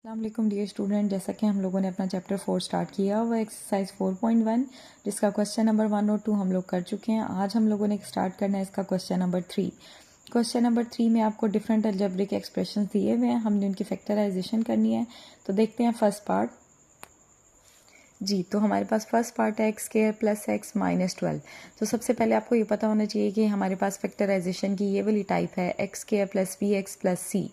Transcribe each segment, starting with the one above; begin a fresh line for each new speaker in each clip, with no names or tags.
अस्सलाम dear student, जैसा कि हम लोगों ने अपना चैप्टर 4 स्टार्ट किया हुआ एक्सरसाइज 4.1 जिसका क्वेश्चन नंबर 1 और 2 हम लोग कर चुके हैं। आज हम लोगों ने स्टार्ट करना है इसका क्वेश्चन नंबर 3। क्वेश्चन नंबर 3 में आपको डिफरेंट अलजेब्रिक एक्सप्रेशंस दिए हुए हैं, हमने उनकी फैक्टराइजेशन करनी है। तो देखते हैं फर्स्ट पार्ट जी। तो हमारे पास फर्स्ट पार्ट है x square plus x minus 12। तो सबसे पहले आपको ये पता होना चाहिए कि हमारे पास फैक्टराइजेशन की ये वाली टाइप है x square plus b x plus c,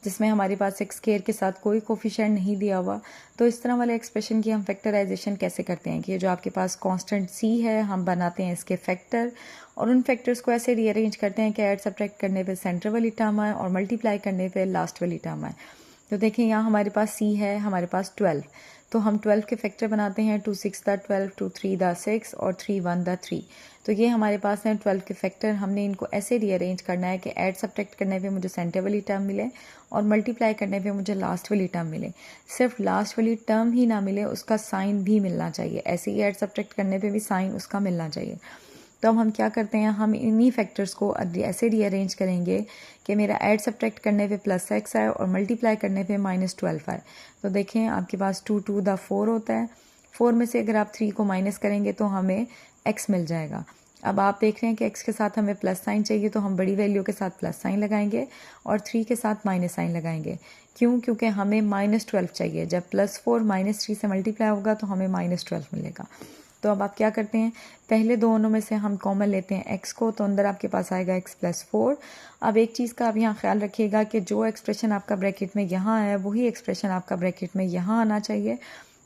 जिसमें हमारे पास एक्स स्क्वायर के साथ कोई कोफिशिएंट नहीं दिया हुआ। तो इस तरह वाले एक्सप्रेशन की हम फैक्टराइजेशन कैसे करते हैं कि ये जो आपके पास कांस्टेंट सी है हम बनाते हैं इसके फैक्टर, और उन फैक्टर्स को ऐसे रीअरेंज करते हैं कि ऐड सब्ट्रैक्ट करने पे सेंटर वाली टर्म आए और मल्टीप्लाई करने पे लास्ट वाली टर्म आए। तो देखें यहाँ हमारे पास सी है, हमारे पास 12, तो हम 12 के फैक्टर बनाते हैं 2 6 द 12, 2 3 द 6 और 3 1 द 3। तो ये हमारे पास हैं 12 के फैक्टर। हमने इनको ऐसे रीअरेंज करना है कि ऐड सब्ट्रैक्ट करने पे मुझे सेंटर वाली टर्म मिले और मल्टीप्लाई करने पे मुझे लास्ट वाली टर्म मिले। सिर्फ लास्ट वाली टर्म ही ना मिले, उसका साइन भी मिलना चाहिए। ऐसे ही ऐड सब्ट्रैक्ट करने पे भी साइन उसका मिलना चाहिए। तो अब हम क्या करते हैं, हम इन्हीं फैक्टर्स को ऐसे रीअरेंज करेंगे कि मेरा ऐड सब्ट्रैक्ट करने पे प्लस एक्स आए और मल्टीप्लाई करने पे माइनस 12 आए। तो देखें आपके पास 2 2 द 4 होता है। 4 में से अगर आप 3 को माइनस करेंगे तो हमें x मिल जाएगा। अब आप देख रहे हैं कि x के साथ हमें प्लस साइन चाहिए, तो हम बड़ी वैल्यू के साथ प्लस साइन लगाएंगे और 3 के साथ माइनस साइन लगाएंगे। क्यों? क्योंकि हमें माइनस 12 चाहिए। जब प्लस 4 माइनस 3 से मल्टीप्लाई होगा तो हमें माइनस 12 मिलेगा। तो अब आप क्या करते हैं, पहले दोनों में से हम कॉमन लेते हैं x को, तो अंदर आपके पास आएगा x प्लस 4। अब एक चीज़ का आप यहाँ ख्याल रखिएगा कि जो एक्सप्रेशन आपका ब्रैकेट में यहाँ है वही एक्सप्रेशन आपका ब्रैकेट में यहाँ आना चाहिए।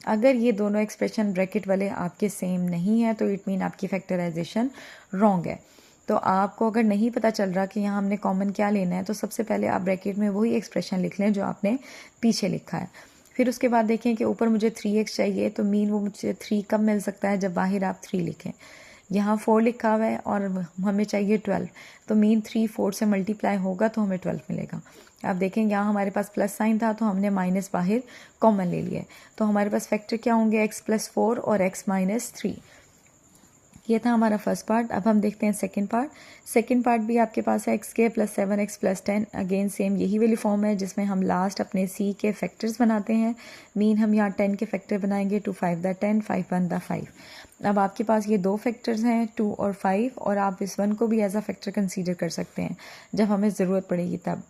अगर ये दोनों एक्सप्रेशन ब्रैकेट वाले आपके सेम नहीं है तो इट मीन आपकी फैक्टराइजेशन रॉन्ग है। तो आपको अगर नहीं पता चल रहा कि यहाँ हमने कॉमन क्या लेना है, तो सबसे पहले आप ब्रैकेट में वही एक्सप्रेशन लिख लें जो आपने पीछे लिखा है। फिर उसके बाद देखें कि ऊपर मुझे 3x चाहिए, तो मीन वो मुझे 3 कब मिल सकता है, जब बाहर आप 3 लिखें। यहाँ 4 लिखा हुआ है और हमें चाहिए 12, तो मीन 3 4 से मल्टीप्लाई होगा तो हमें 12 मिलेगा। आप देखें यहाँ हमारे पास प्लस साइन था तो हमने माइनस बाहर कॉमन ले लिया। तो हमारे पास फैक्टर क्या होंगे, x प्लस 4 और x माइनस 3। ये था हमारा फर्स्ट पार्ट। अब हम देखते हैं सेकंड पार्ट। सेकंड पार्ट भी आपके पास है एक्स के plus 7 x plus 10। Again same यही वाली फॉर्म है जिसमें हम लास्ट अपने सी के फैक्टर्स बनाते हैं। मीन हम यहाँ 10 के फैक्टर बनाएंगे, 2 5 द 10, 5 1 द 5। अब आपके पास ये दो फैक्टर्स हैं 2 और 5, और आप इस 1 को भी एज अ फैक्टर कंसीडर कर सकते हैं जब हमें ज़रूरत पड़ेगी तब।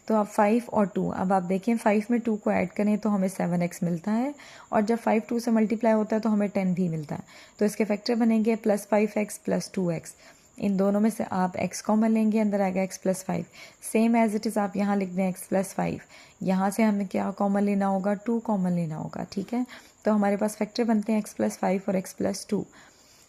तो अब 5 और 2, अब आप देखें 5 में 2 को ऐड करें तो हमें 7x मिलता है, और जब 5 2 से मल्टीप्लाई होता है तो हमें 10 भी मिलता है। तो इसके फैक्टर बनेंगे प्लस 5x प्लस 2x। इन दोनों में से आप x कॉमन लेंगे, अंदर आएगा x plus 5। Same as it is आप यहाँ लिख दें x प्लस 5। यहाँ से हमें क्या कॉमन लेना होगा, 2 कॉमन लेना होगा। ठीक है, तो हमारे पास फैक्टर बनते हैं x प्लस 5 और x प्लस 2।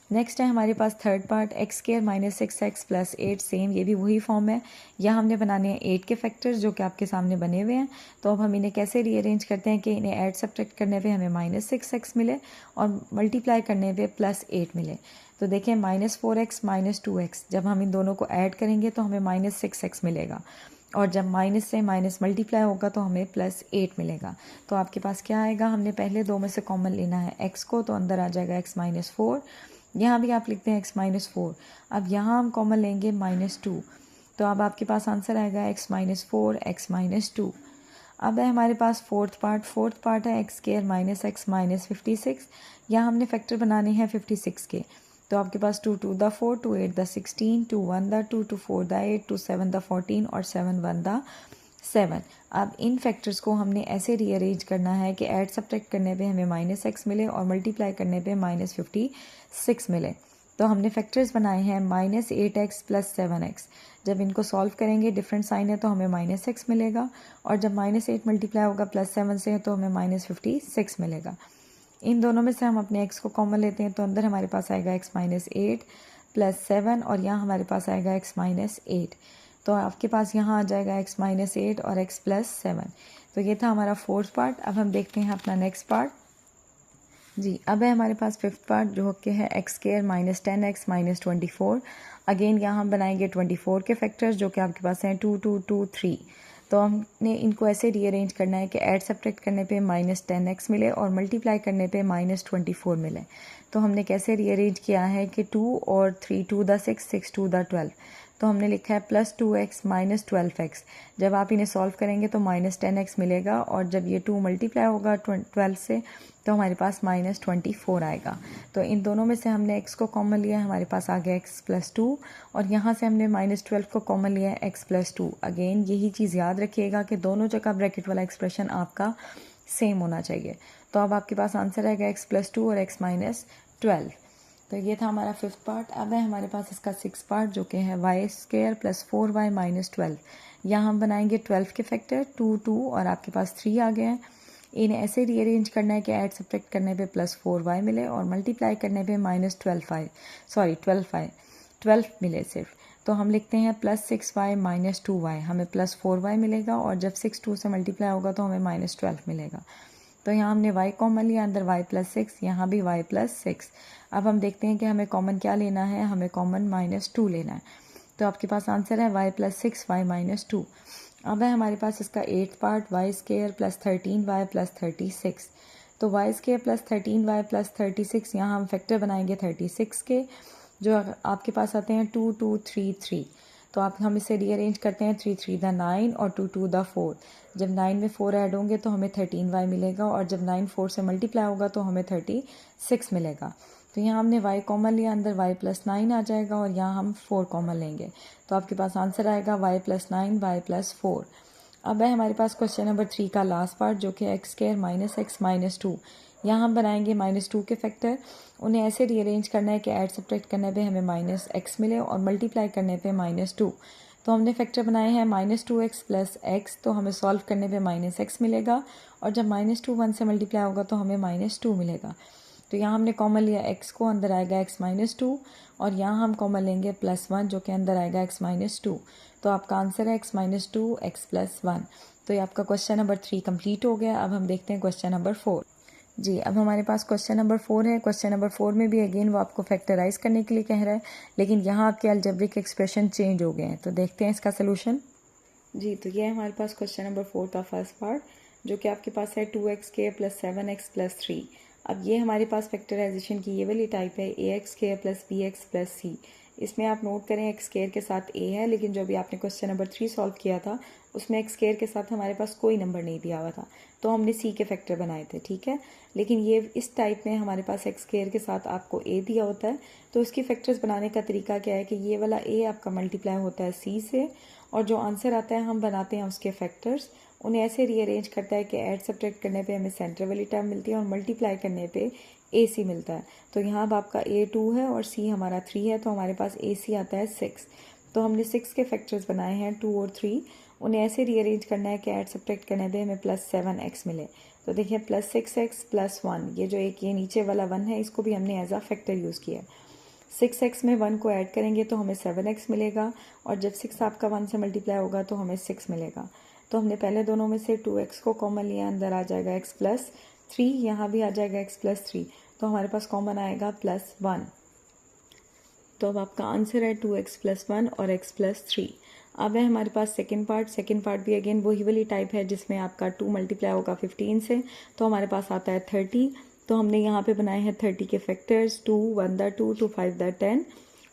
नेक्स्ट है हमारे पास third part x square minus 6x plus 8। Same ये भी वही फॉर्म है। यहाँ हमने बनाने हैं 8 के फैक्टर्स जो कि आपके सामने बने हुए हैं। तो अब हम इन्हें कैसे रीअरेंज करते हैं कि इन्हें ऐड सब्ट्रैक्ट करने पे हमें माइनस 6x मिले और मल्टीप्लाई करने पे प्लस 8 मिले। तो देखें माइनस 4x माइनस 2x, जब हम इन दोनों को ऐड करेंगे तो हमें माइनस 6x मिलेगा, और जब माइनस से माइनस मल्टीप्लाई होगा तो हमें प्लस 8 मिलेगा। तो आपके पास क्या आएगा, हमने पहले दो में से कॉमन लेना है x को, तो अंदर आ जाएगा x माइनस 4। यहाँ भी आप लिखते हैं x माइनस 4। अब यहाँ हम कॉमन लेंगे माइनस 2, तो अब आपके पास आंसर आएगा x माइनस 4 x माइनस 2। अब है हमारे पास फोर्थ पार्ट है x square minus x minus 56। यहाँ हमने फैक्टर बनाने हैं 56 के। तो आपके पास 2 2 the 4, 2 8 the 16, 2 1 the 2, 2 4 the 8, 2 7 the 14 और 7 1 द 7। अब इन फैक्टर्स को हमने ऐसे रीअरेंज करना है कि ऐड सब्ट्रैक्ट करने पे हमें माइनस एक्स मिले और मल्टीप्लाई करने पे माइनस 56 मिले। तो हमने फैक्टर्स बनाए हैं माइनस 8x प्लस 7x। जब इनको सॉल्व करेंगे, डिफरेंट साइन है तो हमें माइनस एक्स मिलेगा, और जब माइनस 8 मल्टीप्लाई होगा प्लस 7 से तो हमें माइनस 56 मिलेगा। इन दोनों में से हम अपने x को कॉमन लेते हैं, तो अंदर हमारे पास आएगा x माइनस 8 प्लस 7, और यहाँ हमारे पास आएगा x माइनस 8। तो आपके पास यहाँ आ जाएगा x माइनस 8 और x प्लस 7। तो ये था हमारा फोर्थ पार्ट। अब हम देखते हैं अपना नेक्स्ट पार्ट जी। अब है हमारे पास फिफ्थ पार्ट जो कि है x square minus 10x minus 24। Again यहाँ हम बनाएंगे 24 के फैक्टर्स जो कि आपके पास हैं 2 2 2 3। तो हमने इनको ऐसे रीअरेंज करना है कि ऐड सब्ट्रैक्ट करने पे माइनस 10x मिले और मल्टीप्लाई करने पे माइनस 24 मिले। तो हमने कैसे रीअरेंज किया है कि 2 और 3 2 द 6 6 2 द 12। तो हमने लिखा है +2x माइनस 12x। जब आप इन्हें सॉल्व करेंगे तो -10x मिलेगा, और जब ये 2 मल्टीप्लाई होगा 12 से तो हमारे पास -24 आएगा। तो इन दोनों में से हमने x को कॉमन लिया है, हमारे पास आ गया x+2, और यहाँ से हमने -12 को कॉमन लिया है x+2। अगेन यही चीज़ याद रखिएगा कि दोनों जगह ब्रैकेट वाला एक्सप्रेशन आपका सेम होना चाहिए। तो अब आपके पास आंसर आएगा x+2 और x-12। तो ये था हमारा 5th पार्ट। अब है हमारे पास इसका 6th पार्ट जो कि है y² + 4y - 12। यहाँ हम बनाएंगे 12 के फैक्टर 2 2 और आपके पास 3 आ गए हैं। इन्हें ऐसे रीअरेंज करना है कि ऐड सब्ट्रैक्ट करने पे +4y मिले और मल्टीप्लाई करने पे -12 मिले सिर्फ। तो हम लिखते हैं +6y - 2y, हमें +4y मिलेगा, और जब 6 2 से मल्टीप्लाई होगा तो हमें -12 मिलेगा। तो यहाँ हमने y कॉमन लिया, अंदर y+6, यहाँ भी y+6। अब हम देखते हैं कि हमें कॉमन क्या लेना है, हमें कॉमन -2 लेना है। तो आपके पास आंसर है y+6 y - 2। अब है हमारे पास इसका 8th पार्ट y² + 13y + 36। तो y² + 13y + 36, यहाँ हम फैक्टर बनाएंगे 36 के, जो आपके पास आते हैं 2 2 3 3। तो हम इसे रीअरेंज करते हैं 3 3 = 9 और 2 2 = 4। जब 9 में 4 ऐड होंगे तो हमें 13y मिलेगा, और जब 9 4 से मल्टीप्लाई होगा तो हमें 36 मिलेगा। तो यहाँ हमने y कॉमन लिया, अंदर y+9 आ जाएगा, और यहाँ हम 4 कॉमन लेंगे। तो आपके पास आंसर आएगा y+9 y+4। अब है हमारे पास क्वेश्चन नंबर 3 का लास्ट पार्ट जो कि x² - x - 2। यहाँ हम बनाएंगे -2 के फैक्टर। उन्हें ऐसे रीअरेंज करना है कि ऐड सब्ट्रैक्ट करने पे हमें -x मिले और मल्टीप्लाई करने पे -2। तो हमने फैक्टर बनाए हैं -2x + x, तो हमें सॉल्व करने पे -x मिलेगा, और जब -2 1 से मल्टीप्लाई होगा तो हमें -2 मिलेगा। तो यहाँ हमने कॉमन लिया x को, अंदर आएगा x-2, और यहाँ हम कॉमन लेंगे +1 जो कि अंदर आएगा x-2। तो आपका आंसर है x-2 x+1। तो ये आपका क्वेश्चन नंबर 3 कंप्लीट हो गया। अब हम देखते हैं क्वेश्चन नंबर 4। जी, अब हमारे पास क्वेश्चन नंबर 4 है। क्वेश्चन नंबर 4 में भी अगेन वो आपको फैक्टराइज करने के लिए कह रहा है, लेकिन यहाँ आपके अलजेब्रिक एक्सप्रेशन चेंज हो गए हैं। तो देखते हैं इसका सोल्यूशन। जी, तो ये है हमारे पास क्वेश्चन नंबर 4 का फर्स्ट पार्ट जो कि आपके पास है 2x² + 7x + 3। अब ये हमारे पास फैक्टराइजेशन की ये वाली टाइप है ax² + bx + c। इसमें आप नोट करें x² के साथ a है, लेकिन जो भी आपने क्वेश्चन नंबर 3 सॉल्व किया था उसमें x² के साथ हमारे पास कोई नंबर नहीं दिया हुआ था, तो हमने c के फैक्टर बनाए थे, ठीक है। लेकिन ये इस टाइप में हमारे पास x² के साथ आपको a दिया होता है, तो इसकी फैक्टर्स बनाने का तरीका क्या है कि ये वाला a आपका मल्टीप्लाई होता है c से, और जो आंसर आता है हम बनाते हैं उसके फैक्टर्स। उन्हें ऐसे रीअरेंज करता है कि ऐड सब्ट्रैक्ट करने पे हमें सेंटर वाली टर्म मिलती है और मल्टीप्लाई करने पे AC मिलता है। तो यहाँ अब आपका A 2 है और C हमारा 3 है, तो हमारे पास AC आता है 6। तो हमने 6 के फैक्टर्स बनाए हैं 2 और 3। उन्हें ऐसे रीअरेंज करना है कि ऐड सब्ट्रैक्ट करने पे हमें +7x मिले। तो देखिए +6x + 1, ये जो एक ये नीचे वाला 1 है इसको भी हमने एज अ फैक्टर यूज़ किया है। 6x में 1 को ऐड करेंगे तो हमें 7x मिलेगा, और जब 6 आपका 1 से मल्टीप्लाई होगा तो हमें 6 मिलेगा। तो हमने पहले दोनों में से 2x को कॉमन लिया, अंदर आ जाएगा x+3, यहाँ भी आ जाएगा x+3, तो हमारे पास कॉमन आएगा +1। तो अब आपका आंसर है 2x + 1 और x+3। अब है हमारे पास सेकंड पार्ट भी अगेन वही वाली टाइप है जिसमें आपका 2 मल्टीप्लाई होगा 15 से, तो हमारे पास आता है 30। तो हमने यहाँ पे बनाए हैं 30 के फैक्टर्स 2 1 * 2 2 5 * 10,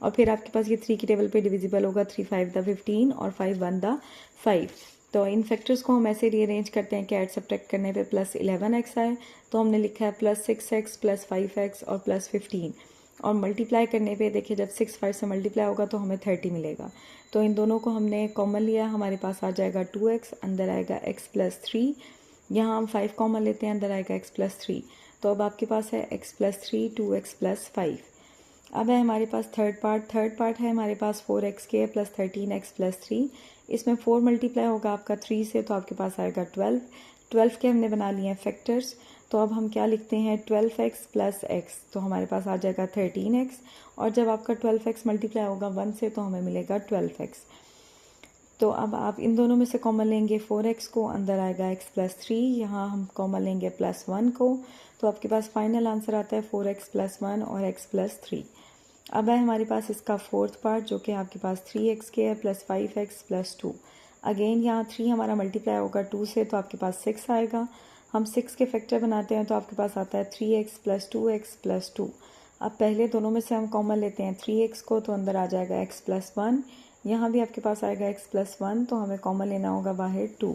और फिर आपके पास ये 3 की टेबल पे डिविजिबल होगा 3 5 * 15 और 5 1 * 5। तो इन फैक्टर्स को हम ऐसे रीअरेंज करते हैं कि ऐड सब्ट्रैक्ट करने पे +11x आए, तो हमने लिखा है +6x + 5x और +15, और मल्टीप्लाई करने पे देखिए जब 6 5 से मल्टीप्लाई होगा तो हमें 30 मिलेगा। तो इन दोनों को हमने कॉमन लिया, हमारे पास आ जाएगा 2x, अंदर आएगा x+3, यहाँ हम 5 कॉमन लेते हैं, अंदर आएगा x+3। तो अब आपके पास है x+3 2x + 5। अब है हमारे पास थर्ड पार्ट है हमारे पास 4x² + 13x + 3। इसमें 4 मल्टीप्लाई होगा आपका 3 से, तो आपके पास आएगा 12 के हमने बना लिए हैं फैक्टर्स। तो अब हम क्या लिखते हैं 12x + x, तो हमारे पास आ जाएगा 13x, और जब आपका 12x मल्टीप्लाई होगा 1 से तो हमें मिलेगा 12x। तो अब आप इन दोनों में से कॉमन लेंगे 4x को, अंदर आएगा x+3, यहाँ हम कॉमन लेंगे +1 को, तो आपके पास फाइनल आंसर आता है 4x + 1 और x+3। अब है हमारे पास इसका फोर्थ पार्ट जो कि आपके पास 3x² + 5x + 2। अगेन यहाँ 3 हमारा मल्टीप्लाई होगा 2 से, तो आपके पास 6 आएगा। हम 6 के फैक्टर बनाते हैं तो आपके पास आता है 3x + 2x + 2। अब पहले दोनों में से हम कॉमन लेते हैं 3x को, तो अंदर आ जाएगा x + 1, यहाँ भी आपके पास आएगा x प्लस 1, तो हमें कॉमन लेना होगा बाहर 2।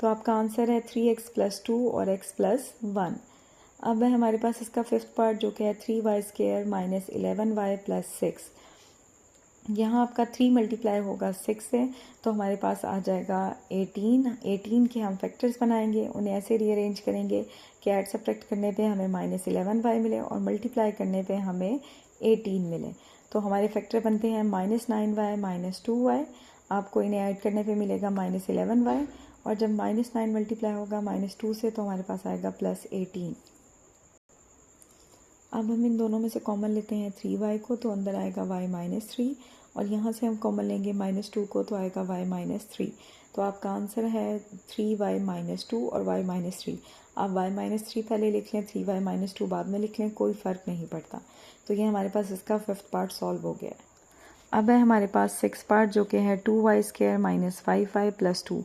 तो आपका आंसर है 3x प्लस 2 और x प्लस 1। अब है हमारे पास इसका फिफ्थ पार्ट जो कि है 3y² माइनस 11y प्लस 6। यहाँ आपका 3 मल्टीप्लाई होगा 6 से, तो हमारे पास आ जाएगा 18 के हम फैक्टर्स बनाएंगे, उन्हें ऐसे रीअरेंज करेंगे कि ऐड सब्ट्रैक्ट करने पे हमें माइनस 11y मिले और मल्टीप्लाई करने पे हमें 18 मिले। तो हमारे फैक्टर बनते हैं माइनस 9y माइनस 2y, आपको इन्हें ऐड करने पे मिलेगा माइनस 11y, और जब माइनस 9 मल्टीप्लाई होगा माइनस 2 से तो हमारे पास आएगा प्लस 18। अब हम इन दोनों में से कॉमन लेते हैं 3y को, तो अंदर आएगा y माइनस 3, और यहाँ से हम कॉमन लेंगे माइनस 2 को, तो आएगा y माइनस 3। तो आपका आंसर है 3y माइनस 2 और y माइनस 3। आप y माइनस 3 पहले लिख लें, 3y माइनस 2 बाद में लिख लें, कोई फ़र्क नहीं पड़ता। तो ये हमारे पास इसका फिफ्थ पार्ट सॉल्व हो गया है। अब है हमारे पास सिक्स पार्ट जो कि है 2y² माइनस 5y प्लस 2।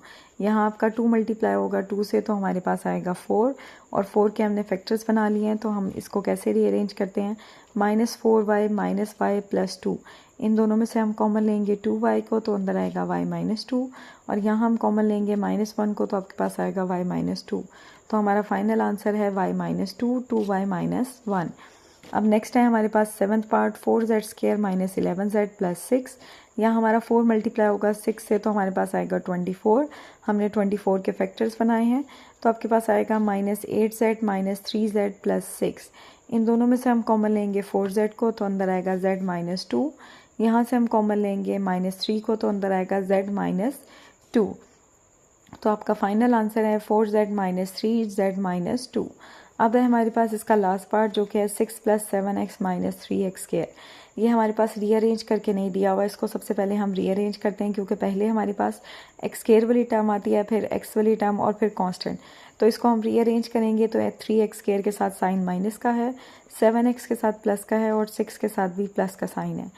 यहाँ आपका 2 मल्टीप्लाई होगा 2 से, तो हमारे पास आएगा 4, और 4 के हमने फैक्टर्स बना लिए हैं। तो हम इसको कैसे रीअरेंज करते हैं, minus 4y minus y plus 2, इन दोनों में से हम कॉमन लेंगे 2y को, तो अंदर आएगा y माइनस 2, और यहाँ हम कॉमन लेंगे माइनस 1 को, तो आपके पास आएगा y माइनस 2। तो हमारा फाइनल आंसर है y माइनस 2, 2y माइनस 1। अब नेक्स्ट है हमारे पास seventh part 4z² minus 11z plus 6। यहाँ हमारा 4 मल्टीप्लाई होगा 6 से, तो हमारे पास आएगा 24। हमने 24 के फैक्टर्स बनाए हैं, तो आपके पास आएगा minus 8z minus 3z plus 6। इन दोनों में से हम कॉमन लेंगे 4z को, तो अंदर आएगा z माइनस 2। यहाँ से हम कॉमन लेंगे माइनस 3 को, तो अंदर आएगा z माइनस 2। तो आपका फाइनल आंसर है 4z माइनस 3z माइनस 2। अब है हमारे पास इसका लास्ट पार्ट जो कि है 6 प्लस 7x माइनस 3x²। ये हमारे पास रीअरेंज करके नहीं दिया हुआ, इसको सबसे पहले हम रीअरेंज करते हैं, क्योंकि पहले हमारे पास x² वाली टर्म आती है, फिर x वाली टर्म और फिर कांस्टेंट। तो इसको हम रीअरेंज करेंगे, तो 3x² के साथ साइन माइनस का है, 7x के साथ प्लस का है, और 6 के साथ भी प्लस का साइन है।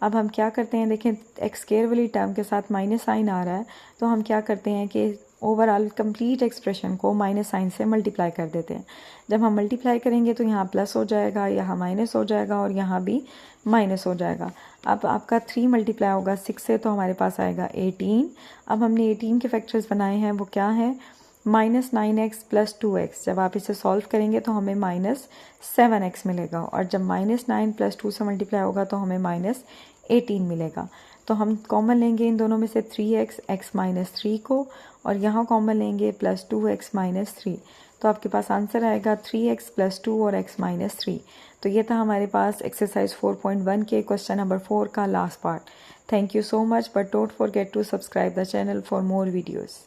अब हम क्या करते हैं, देखें x² वाली टर्म के साथ माइनस साइन आ रहा है, तो हम क्या करते हैं कि ओवरऑल कंप्लीट एक्सप्रेशन को माइनस साइन से मल्टीप्लाई कर देते हैं। जब हम मल्टीप्लाई करेंगे तो यहाँ प्लस हो जाएगा, यहाँ माइनस हो जाएगा, और यहाँ भी माइनस हो जाएगा। अब आपका 3 मल्टीप्लाई होगा 6 से, तो हमारे पास आएगा 18। अब हमने 18 के फैक्टर्स बनाए हैं, वो क्या है, माइनस 9x प्लस 2x। जब आप इसे सॉल्व करेंगे तो हमें माइनस 7x मिलेगा, और जब माइनस 9 प्लस 2 से मल्टीप्लाई होगा तो हमें माइनस 18 मिलेगा। तो हम कॉमन लेंगे इन दोनों में से 3x x माइनस 3 को, और यहाँ कॉमन लेंगे प्लस 2x माइनस 3। तो आपके पास आंसर आएगा 3x प्लस 2 और x माइनस 3। तो ये था हमारे पास एक्सरसाइज 4.1 के क्वेश्चन नंबर 4 का last part. Thank you so much, but don't forget to subscribe the channel for more videos.